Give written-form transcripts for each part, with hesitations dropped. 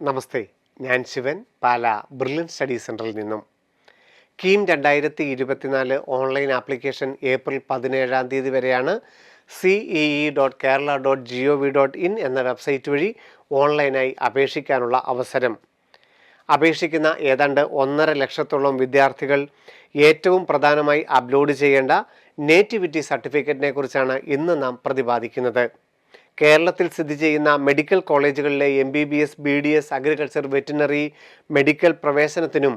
നമസ്തേ, ഞാൻ ശിവൻ, പാല brilliant study സെൻറ്ററിൽ നിന്നും. കീം 2024 ഓൺലൈൻ ആപ്ലിക്കേഷൻ ഏപ്രിൽ 17 വരെയാണ്. cee.kerala.gov.in എന്ന വെബ്സൈറ്റ് വഴി ഓൺലൈനായി അപേക്ഷിക്കാനുള്ള അവസരം. അപേക്ഷിക്കുന്ന ഏതാണ്ട് 1.5 ലക്ഷത്തോളം വിദ്യാർത്ഥികൾ ഏറ്റവും പ്രധാനമായി അപ്ലോഡ് ചെയ്യേണ്ട നേറ്റിവിറ്റി സർട്ടിഫിക്കറ്റിനെ കുറിച്ചാണ് ഇന്ന് നാം പ്രതിപാദിക്കുന്നത്. കേരളത്തിൽ സ്ഥിതി ചെയ്യുന്ന മെഡിക്കൽ കോളേജുകളിലെ MBBS, BDS, agriculture, veterinary, medical പ്രവേശനത്തിനും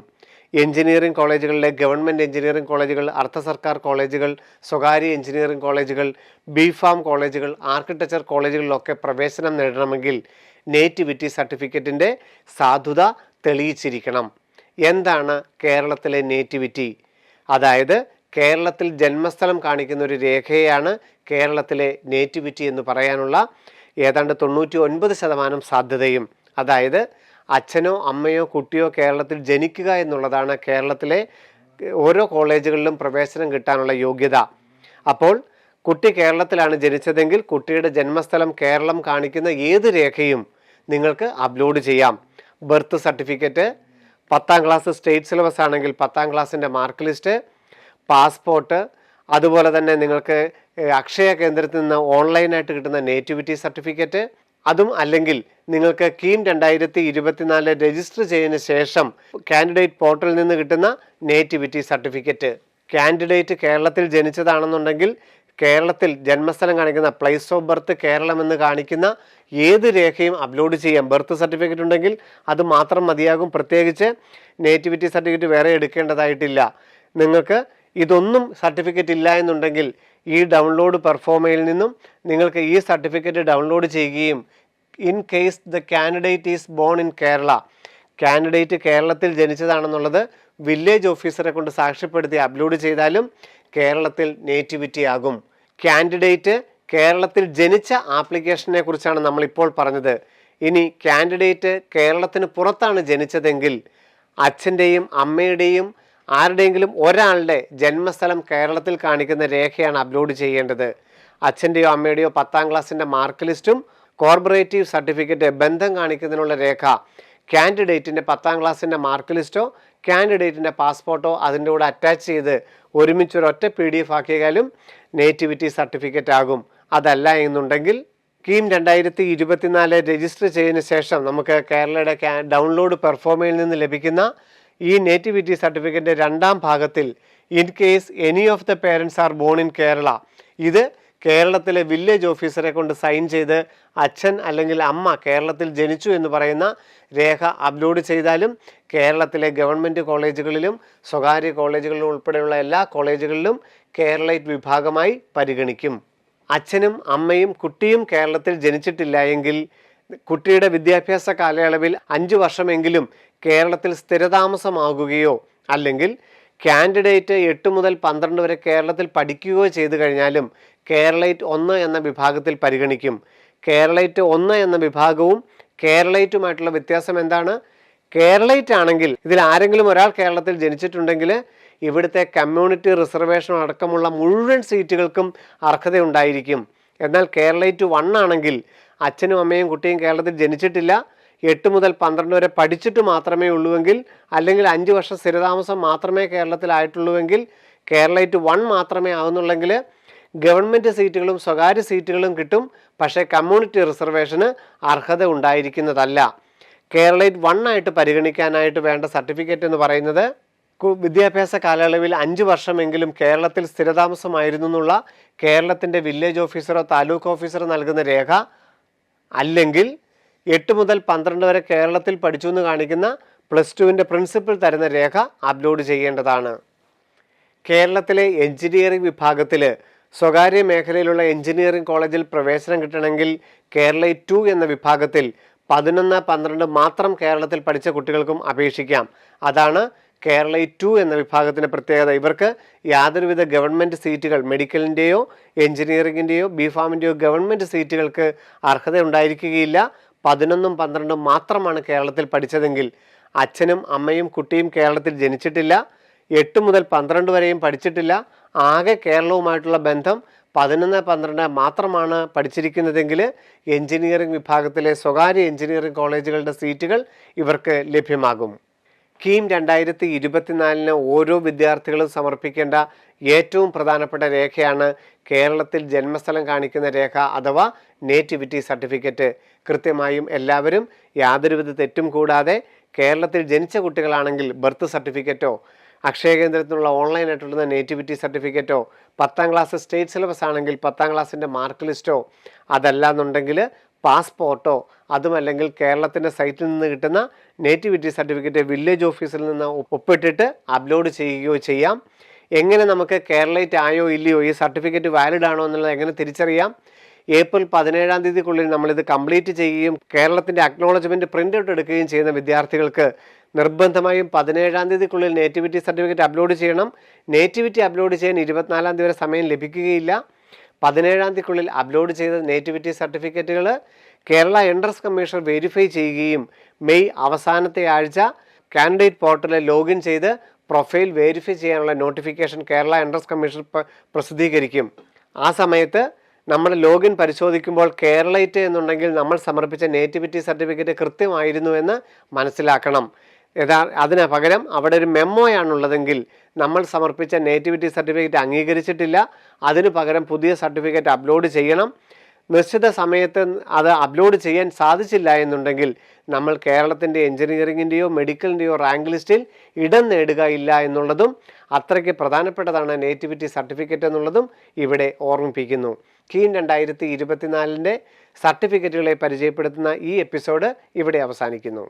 എഞ്ചിനീയറിംഗ് കോളേജുകളിലെ ഗവൺമെൻറ് എഞ്ചിനീയറിംഗ് കോളേജുകൾ, അർദ്ധ സർക്കാർ കോളേജുകൾ, സ്വകാര്യ എഞ്ചിനീയറിംഗ് കോളേജുകൾ, BPharm കോളേജുകൾ, ആർക്കിടെക്ചർ കോളേജുകളിലൊക്കെ പ്രവേശനം നേടണമെങ്കിൽ നേറ്റിവിറ്റി സർട്ടിഫിക്കറ്റിൻ്റെ സാധുത തെളിയിച്ചിരിക്കണം. എന്താണ് കേരളത്തിലെ നേറ്റിവിറ്റി? അതായത് കേരളത്തിൽ ജന്മസ്ഥലം കാണിക്കുന്ന ഒരു രേഖയാണ് കേരളത്തിലെ നേറ്റിവിറ്റി എന്ന് പറയാനുള്ള ഏതാണ്ട് 99% സാധ്യതയും. അതായത് അച്ഛനോ അമ്മയോ കുട്ടിയോ കേരളത്തിൽ ജനിക്കുക എന്നുള്ളതാണ് കേരളത്തിലെ ഓരോ കോളേജുകളിലും പ്രവേശനം കിട്ടാനുള്ള യോഗ്യത. അപ്പോൾ കുട്ടി കേരളത്തിലാണ് ജനിച്ചതെങ്കിൽ കുട്ടിയുടെ ജന്മസ്ഥലം കേരളം കാണിക്കുന്ന ഏത് രേഖയും നിങ്ങൾക്ക് അപ്ലോഡ് ചെയ്യാം. Birth certificate, 10ാം class state syllabus ആണെങ്കിൽ 10ാം ക്ലാസ്സിൻ്റെ മാർക്ക് ലിസ്റ്റ്, പാസ്പോർട്ട്, അതുപോലെ തന്നെ നിങ്ങൾക്ക് അക്ഷയ കേന്ദ്രത്തിൽ നിന്ന് ഓൺലൈനായിട്ട് കിട്ടുന്ന നേറ്റിവിറ്റി സർട്ടിഫിക്കറ്റ്, അതും അല്ലെങ്കിൽ നിങ്ങൾക്ക് കീം 2024 രജിസ്റ്റർ ചെയ്തതിന് ശേഷം കാൻഡിഡേറ്റ് പോർട്ടലിൽ നിന്ന് കിട്ടുന്ന നേറ്റിവിറ്റി സർട്ടിഫിക്കറ്റ്. കാൻഡിഡേറ്റ് കേരളത്തിൽ ജനിച്ചതാണെന്നുണ്ടെങ്കിൽ കേരളത്തിൽ ജന്മസ്ഥലം കാണിക്കുന്ന പ്ലേസ് ഓഫ് ബർത്ത് കേരളം എന്ന് കാണിക്കുന്ന ഏത് രേഖയും അപ്ലോഡ് ചെയ്യാം. ബർത്ത് സർട്ടിഫിക്കറ്റ് ഉണ്ടെങ്കിൽ അത് മാത്രം മതിയാകും. പ്രത്യേകിച്ച് നേറ്റിവിറ്റി സർട്ടിഫിക്കറ്റ് വേറെ എടുക്കേണ്ടതായിട്ടില്ല. നിങ്ങൾക്ക് ഇതൊന്നും സർട്ടിഫിക്കറ്റ് ഇല്ല എന്നുണ്ടെങ്കിൽ ഈ ഡൗൺലോഡ് പെർഫോമയിൽ നിന്നും നിങ്ങൾക്ക് ഈ സർട്ടിഫിക്കറ്റ് ഡൗൺലോഡ് ചെയ്യുകയും in case the candidate is born in Kerala, candidate കേരളത്തിൽ ജനിച്ചതാണെന്നുള്ളത് വില്ലേജ് ഓഫീസറെ കൊണ്ട് സാക്ഷ്യപ്പെടുത്തി അപ്ലോഡ് ചെയ്താലും കേരളത്തിൽ നേറ്റിവിറ്റി ആകും. കാൻഡിഡേറ്റ് കേരളത്തിൽ ജനിച്ച ആപ്ലിക്കേഷനെ കുറിച്ചാണ് നമ്മളിപ്പോൾ പറഞ്ഞത്. ഇനി കാൻഡിഡേറ്റ് കേരളത്തിന് പുറത്താണ് ജനിച്ചതെങ്കിൽ അച്ഛൻ്റെയും അമ്മയുടെയും ആരുടെയെങ്കിലും ഒരാളുടെ ജന്മസ്ഥലം കേരളത്തിൽ കാണിക്കുന്ന രേഖയാണ് അപ്ലോഡ് ചെയ്യേണ്ടത്. അച്ഛൻ്റെയോ അമ്മയുടെയോ 10ാം ക്ലാസ്സിൻ്റെ മാർക്ക് ലിസ്റ്റും കോർപ്പറേറ്റീവ് സർട്ടിഫിക്കറ്റ് ബന്ധം കാണിക്കുന്നതിനുള്ള രേഖ, കാൻഡിഡേറ്റിൻ്റെ 10ാം ക്ലാസ്സിൻ്റെ മാർക്ക് ലിസ്റ്റോ കാൻഡിഡേറ്റിൻ്റെ പാസ്പോർട്ടോ അതിൻ്റെ കൂടെ അറ്റാച്ച് ചെയ്ത് ഒരുമിച്ചൊരൊറ്റ PDF ആക്കിയാലും നേറ്റിവിറ്റി സർട്ടിഫിക്കറ്റ് ആകും. അതല്ല എന്നുണ്ടെങ്കിൽ കീം 2024 രജിസ്റ്റർ ചെയ്തതിന് ശേഷം നമുക്ക് കേരളയുടെ ഡൗൺലോഡ് പെർഫോമയിൽ നിന്ന് ലഭിക്കുന്ന ഈ നേറ്റിവിറ്റി സർട്ടിഫിക്കറ്റിൻ്റെ 2ാം ഭാഗത്തിൽ in case any of the parents are born in Kerala, ഇത് കേരളത്തിലെ വില്ലേജ് ഓഫീസറെ കൊണ്ട് സൈൻ ചെയ്ത് അച്ഛൻ അല്ലെങ്കിൽ അമ്മ കേരളത്തിൽ ജനിച്ചു എന്ന് പറയുന്ന രേഖ അപ്ലോഡ് ചെയ്താലും കേരളത്തിലെ ഗവൺമെൻറ് കോളേജുകളിലും സ്വകാര്യ കോളേജുകളിലും ഉൾപ്പെടെയുള്ള എല്ലാ കോളേജുകളിലും കേരളൈറ്റ് വിഭാഗമായി പരിഗണിക്കും. അച്ഛനും അമ്മയും കുട്ടിയും കേരളത്തിൽ ജനിച്ചിട്ടില്ല എങ്കിൽ കുട്ടിയുടെ വിദ്യാഭ്യാസ കാലയളവിൽ 5 വർഷമെങ്കിലും കേരളത്തിൽ സ്ഥിരതാമസമാകുകയോ അല്ലെങ്കിൽ കാൻഡിഡേറ്റ് 8 മുതൽ 12 വരെ കേരളത്തിൽ പഠിക്കുകയോ ചെയ്തു കഴിഞ്ഞാലും കേരളൈറ്റ് 1 എന്ന വിഭാഗത്തിൽ പരിഗണിക്കും. കേരളൈറ്റ് 1 എന്ന വിഭാഗവും കേരളൈറ്റുമായിട്ടുള്ള വ്യത്യാസം എന്താണ്? കേരളൈറ്റ് ആണെങ്കിൽ ഇതിൽ ആരെങ്കിലും ഒരാൾ കേരളത്തിൽ ജനിച്ചിട്ടുണ്ടെങ്കിൽ ഇവിടുത്തെ കമ്മ്യൂണിറ്റി റിസർവേഷൻ അടക്കമുള്ള മുഴുവൻ സീറ്റുകൾക്കും അർഹതയുണ്ടായിരിക്കും. എന്നാൽ കേരളൈറ്റ് 1 ആണെങ്കിൽ അച്ഛനും അമ്മയും കുട്ടിയും കേരളത്തിൽ ജനിച്ചിട്ടില്ല, 8 മുതൽ 12 വരെ പഠിച്ചിട്ട് മാത്രമേ ഉള്ളുവെങ്കിൽ അല്ലെങ്കിൽ 5 വർഷം സ്ഥിരതാമസം മാത്രമേ കേരളത്തിലായിട്ടുള്ളൂവെങ്കിൽ കേരളൈറ്റ് 1 മാത്രമേ ആവുന്നുള്ളെങ്കിൽ ഗവൺമെൻറ് സീറ്റുകളും സ്വകാര്യ സീറ്റുകളും കിട്ടും. പക്ഷേ കമ്മ്യൂണിറ്റി റിസർവേഷന് അർഹത ഉണ്ടായിരിക്കുന്നതല്ല. കേരളൈറ്റ് 1 ആയിട്ട് പരിഗണിക്കാനായിട്ട് വേണ്ട സർട്ടിഫിക്കറ്റ് എന്ന് പറയുന്നത് വിദ്യാഭ്യാസ കാലയളവിൽ 5 വർഷമെങ്കിലും കേരളത്തിൽ സ്ഥിരതാമസമായിരുന്നു എന്നുള്ള കേരളത്തിൻ്റെ വില്ലേജ് ഓഫീസറോ താലൂക്ക് ഓഫീസറോ നൽകുന്ന രേഖ, അല്ലെങ്കിൽ 8 മുതൽ 12 വരെ കേരളത്തിൽ പഠിച്ചു എന്ന് കാണിക്കുന്ന +2ൻ്റെ പ്രിൻസിപ്പൽ തരുന്ന രേഖ അപ്ലോഡ് ചെയ്യേണ്ടതാണ്. കേരളത്തിലെ എഞ്ചിനീയറിംഗ് വിഭാഗത്തിൽ സ്വകാര്യ മേഖലയിലുള്ള എഞ്ചിനീയറിംഗ് കോളേജിൽ പ്രവേശനം കിട്ടണമെങ്കിൽ കേരളൈറ്റ് 2 എന്ന വിഭാഗത്തിൽ 11, 12 മാത്രം കേരളത്തിൽ പഠിച്ച കുട്ടികൾക്കും അപേക്ഷിക്കാം. അതാണ് കേരളൈറ്റ് 2 എന്ന വിഭാഗത്തിൻ്റെ പ്രത്യേകത. ഇവർക്ക് യാതൊരുവിധ ഗവൺമെൻറ് സീറ്റുകൾ, മെഡിക്കലിൻ്റെയോ എഞ്ചിനീയറിംഗിൻ്റെയോ BPharmൻ്റെയോ ഗവൺമെൻറ് സീറ്റുകൾക്ക് അർഹത ഉണ്ടായിരിക്കുകയില്ല. 11ഉം 12ഉം മാത്രമാണ് കേരളത്തിൽ പഠിച്ചതെങ്കിൽ അച്ഛനും അമ്മയും കുട്ടിയും കേരളത്തിൽ ജനിച്ചിട്ടില്ല, 8 മുതൽ 12 വരെയും പഠിച്ചിട്ടില്ല, ആകെ കേരളവുമായിട്ടുള്ള ബന്ധം 11, 12 മാത്രമാണ് പഠിച്ചിരിക്കുന്നതെങ്കിൽ എഞ്ചിനീയറിംഗ് വിഭാഗത്തിലെ സ്വകാര്യ എഞ്ചിനീയറിംഗ് കോളേജുകളുടെ സീറ്റുകൾ ഇവർക്ക് ലഭ്യമാകും. കീം 2024 ഓരോ വിദ്യാർത്ഥികളും സമർപ്പിക്കേണ്ട ഏറ്റവും പ്രധാനപ്പെട്ട രേഖയാണ് കേരളത്തിൽ ജന്മസ്ഥലം കാണിക്കുന്ന രേഖ അഥവാ നേറ്റിവിറ്റി സർട്ടിഫിക്കറ്റ്. കൃത്യമായും എല്ലാവരും യാതൊരുവിധ തെറ്റും കൂടാതെ കേരളത്തിൽ ജനിച്ച കുട്ടികളാണെങ്കിൽ ബർത്ത് സർട്ടിഫിക്കറ്റോ അക്ഷയ കേന്ദ്രത്തിനുള്ള ഓൺലൈനായിട്ടുള്ള നേറ്റിവിറ്റി സർട്ടിഫിക്കറ്റോ 10ാം ക്ലാസ് സ്റ്റേറ്റ് സിലബസ് ആണെങ്കിൽ 10ാം ക്ലാസ്സിൻ്റെ മാർക്ക് ലിസ്റ്റോ അതല്ലാന്നുണ്ടെങ്കിൽ പാസ്പോർട്ടോ അതുമല്ലെങ്കിൽ കേരളത്തിൻ്റെ സൈറ്റിൽ നിന്ന് കിട്ടുന്ന നേറ്റിവിറ്റി സർട്ടിഫിക്കറ്റ് വില്ലേജ് ഓഫീസിൽ നിന്ന് ഒപ്പിട്ടിട്ട് അപ്ലോഡ് ചെയ്യുകയോ ചെയ്യാം. എങ്ങനെ നമുക്ക് കേരളൈറ്റ് ആയോ ഇല്ലയോ, ഈ സർട്ടിഫിക്കറ്റ് വാലിഡ് ആണോ എന്നുള്ളത് എങ്ങനെ തിരിച്ചറിയാം? ഏപ്രിൽ 17-ാം തീയതിക്കുള്ളിൽ നമ്മളിത് കംപ്ലീറ്റ് ചെയ്യുകയും കേരളത്തിൻ്റെ അക്നോളജ്മെൻറ്റ് പ്രിൻ്റ് ഔട്ട് എടുക്കുകയും ചെയ്യുന്ന വിദ്യാർത്ഥികൾക്ക് നിർബന്ധമായും 17-ാം തീയതിക്കുള്ളിൽ നേറ്റിവിറ്റി സർട്ടിഫിക്കറ്റ് അപ്ലോഡ് ചെയ്യണം. നേറ്റിവിറ്റി അപ്ലോഡ് ചെയ്യാൻ 24-ാം തീയതി വരെ സമയം ലഭിക്കുകയില്ല. 17-ാം തീയതിക്കുള്ളിൽ അപ്ലോഡ് ചെയ്ത നേറ്റിവിറ്റി സർട്ടിഫിക്കറ്റുകൾ കേരള എൻട്രൻസ് കമ്മീഷണർ വെരിഫൈ ചെയ്യുകയും മെയ് അവസാനത്തെ ആഴ്ച കാൻഡിഡേറ്റ് പോർട്ടലിൽ ലോഗിൻ ചെയ്ത് പ്രൊഫൈൽ വെരിഫൈ ചെയ്യാനുള്ള നോട്ടിഫിക്കേഷൻ കേരള എൻട്രൻസ് കമ്മീഷണർ പ്രസിദ്ധീകരിക്കും. ആ സമയത്ത് നമ്മൾ ലോഗിൻ പരിശോധിക്കുമ്പോൾ കേരളൈറ്റ് എന്നുണ്ടെങ്കിൽ നമ്മൾ സമർപ്പിച്ച നേറ്റിവിറ്റി സർട്ടിഫിക്കറ്റ് കൃത്യമായിരുന്നു എന്ന് മനസ്സിലാക്കണം. അതിന് പകരം അവിടെ ഒരു മെമ്മോയാണുള്ളതെങ്കിൽ നമ്മൾ സമർപ്പിച്ച നേറ്റിവിറ്റി സർട്ടിഫിക്കറ്റ് അംഗീകരിച്ചിട്ടില്ല, അതിനു പകരം പുതിയ സർട്ടിഫിക്കറ്റ് അപ്ലോഡ് ചെയ്യണം. നിശ്ചിത സമയത്ത് അത് അപ്ലോഡ് ചെയ്യാൻ സാധിച്ചില്ല എന്നുണ്ടെങ്കിൽ നമ്മൾ കേരളത്തിൻ്റെ എഞ്ചിനീയറിങ്ങിൻ്റെയോ മെഡിക്കലിൻ്റെയോ റാങ്ക് ലിസ്റ്റിൽ ഇടം നേടുകയില്ല എന്നുള്ളതും അത്രയ്ക്ക് പ്രധാനപ്പെട്ടതാണ് നേറ്റിവിറ്റി സർട്ടിഫിക്കറ്റ് എന്നുള്ളതും ഇവിടെ ഓർമ്മിപ്പിക്കുന്നു. കീം 2024 സർട്ടിഫിക്കറ്റുകളെ പരിചയപ്പെടുത്തുന്ന ഈ എപ്പിസോഡ് ഇവിടെ അവസാനിക്കുന്നു.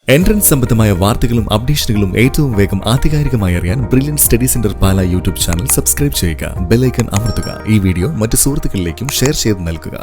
എൻട്രൻസ് സംബന്ധമായ വാർത്തകളും അപ്ഡേഷനുകളും ഏറ്റവും വേഗം ആധികാരികമായി അറിയാൻ ബ്രില്യൻറ്റ് സ്റ്റഡി സെന്റർ പാല യൂട്യൂബ് ചാനൽ സബ്സ്ക്രൈബ് ചെയ്യുക, ബെൽ ഐക്കൺ അമർത്തുക. ഈ വീഡിയോ മറ്റ് സുഹൃത്തുക്കളിലേക്കും ഷെയർ ചെയ്ത് നൽകുക.